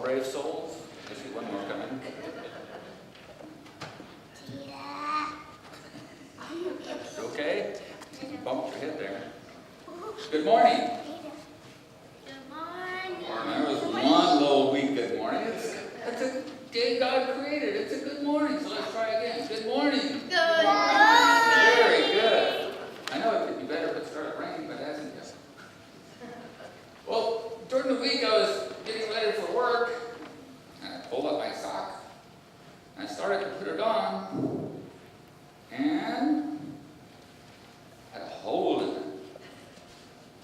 brave souls. I see one more coming. Okay? You bumped your head there. Good morning. Good morning. That was one little weak good morning. It's a day God created. It's a good morning. So let's try again. Good morning. Good morning. Very good. I know it could be better if it started raining, but it hasn't yet. Well, during the week I was getting ready for work, and I pulled up my sock, and I started to put it on, and had a hole in it.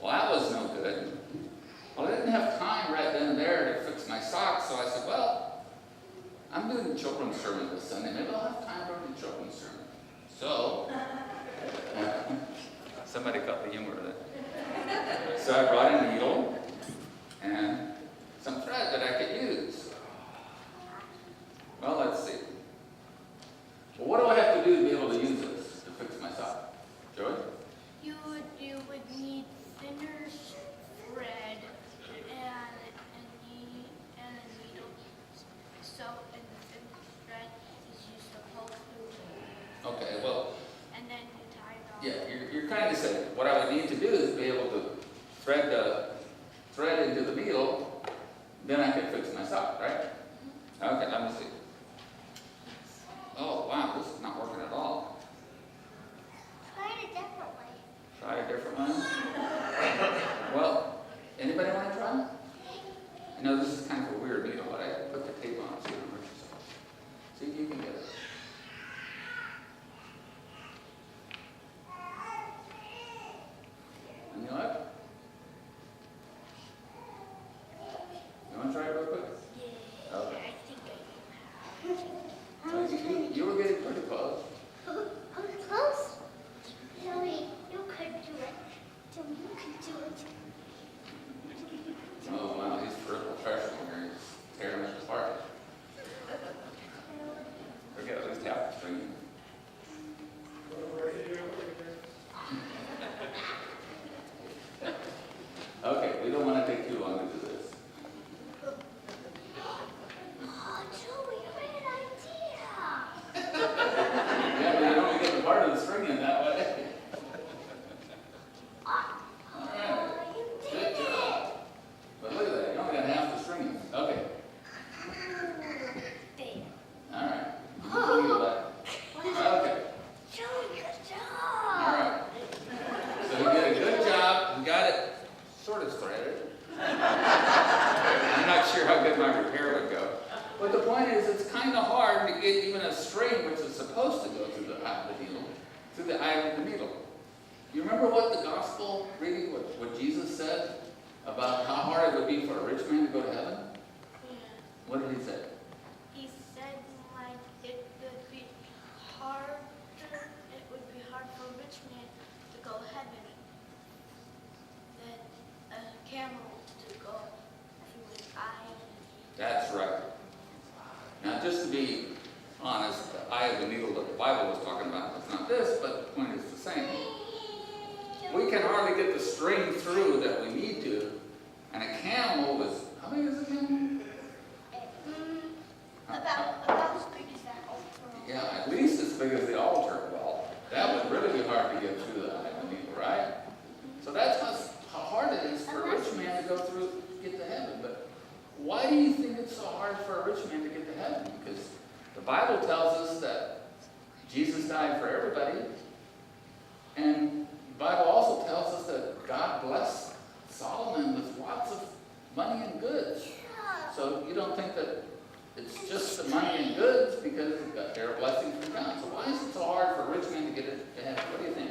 Well, that was no good. Well, I didn't have time right then and there to fix my socks, so I said, well, I'm doing children's sermon this Sunday. Maybe I'll have time for the children's sermon. So, somebody caught the humor of it. So I brought a needle and some thread that I could use. Well, let's see. Well, what do I have to do to be able to use this to fix my sock? Joey? You would need thinner thread and a needle. So, and the thinner thread is you supposed to. Okay, well, And then you tie it off. yeah, you're kind of saying what I would need to do is be able to thread the thread into the needle, then I can fix my sock, right? Okay, let me see. Oh, wow, this is not working at all. Try it a different way. Try a different one. Well, anybody want to try? I know this is kind of a weird needle, but I put the tape on it so you don't hurt yourself. See if you can get it. And you know what? You want to try it real quick? Yeah. Okay. I think I Well, you were getting pretty close. I was close. Joey, you could do it. Joey, you could do it. Oh, wow, he's a professional here. He's tearing it apart. Okay, at least half the string. Okay, we don't want to take too long to do this. Oh, Joey, you had an idea. Yeah, but you only get the part of the string in that way. All right. Oh, you Good did job. it. But look at that, you only got half the string. Okay, There. all right. You can feel that. Okay, Joey, good all job. right. So you did a good job. You got it sort of threaded. I'm not sure how good my repair would go. But the point is, it's kind of hard to get even a string which is supposed to go through the eye of the needle, through the eye of the needle. You remember what the gospel reading, what Jesus said about how hard it would be for a rich man to go to heaven? Yeah. What did he say? He said, like, it would be harder, it would be hard for a rich man to go to heaven than a camel to go through his eye. That's right. Now, just to be honest, the eye of the needle that the Bible was talking about was not this, but the point is the same. We can hardly get the string through that we need to, and a camel was, how big is a camel? About as big as that altar. Yeah, at least as big as the altar. Well, that would really be hard to get through the eye of the needle, right? So that's how hard it is for a rich man to go through, get to heaven. But why do you think it's so hard for a rich man to get to heaven? Because the Bible tells us that Jesus died for everybody, and the Bible also tells us that God blessed Solomon with lots of money and goods. So you don't think that it's just the money and goods because they're a blessing from God. So why is it so hard for a rich man to get it to heaven? What do you think?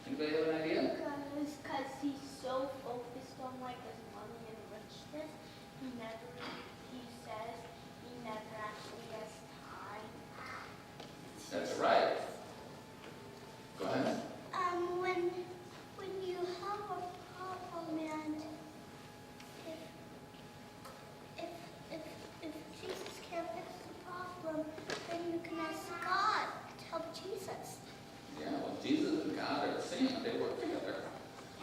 Anybody have an idea? Because he's so focused on like his money and richness, he says he never actually has time. That's right. Go ahead. When you have a problem and if Jesus can't fix the problem, then you can ask God to help Jesus. Yeah, well, Jesus and God are the same. They work together.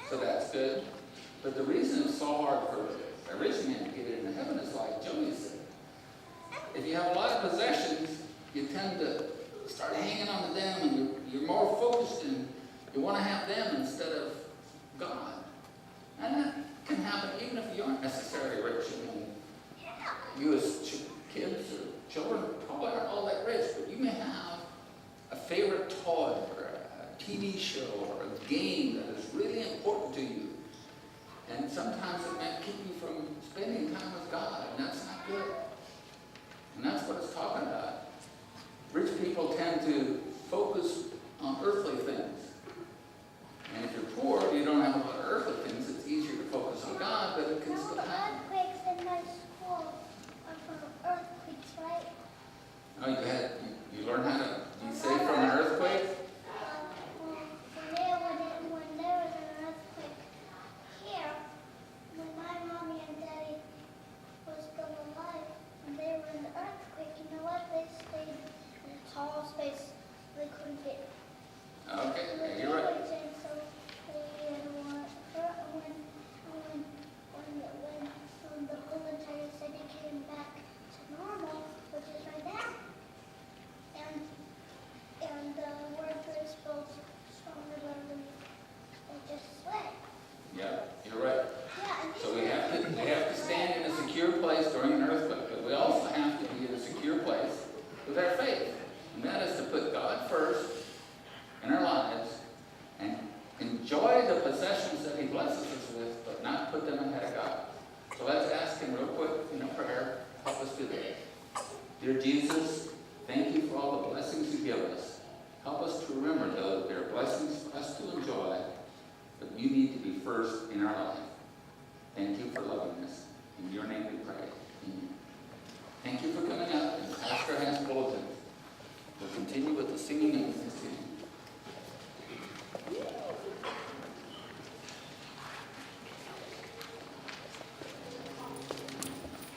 So that's good. But the reason it's so hard for a rich man to get into heaven is like Joey said. have a lot of possessions, you tend to start hanging on to them, and you're more focused, and you want to have them instead of God. And that can happen even if you aren't necessarily rich. I mean, you as kids or children probably aren't all that rich, but you may have a favorite toy or a TV show or a game that is really important to you. And sometimes it might keep you from spending time with God, and that's not good. And that's what it's talking about. Rich people tend to focus on earthly things. And if you're poor, you don't have a lot of earthly things, it's easier to focus on God, but it can No, still the happen. earthquakes in my school are from earthquakes, right? Oh, you learn how to be safe from an earthquake? When there was an earthquake here, when my mommy and daddy was still alive, and they were in the earthquake, you know what? They stayed in a tall space. They couldn't get. Okay, you're right. And so they had when the whole entire city came back to normal, which is right now, and the workers built stronger buildings, they just sway. Yeah, you're right. Yeah, and So we have to stand in a secure place during an earthquake, but we also have to be in a secure place with our faith. And that is to put God first in our lives and enjoy the possessions that He blesses us with, but not put them ahead of God. So let's ask Him real quick in a prayer. Help us do that. Dear Jesus, thank you for all the blessings you give us. Help us to remember, though, that there are blessings for us to enjoy, but you need to be first in our life. Thank you for loving us. In your name we pray. Amen. Thank you for coming out and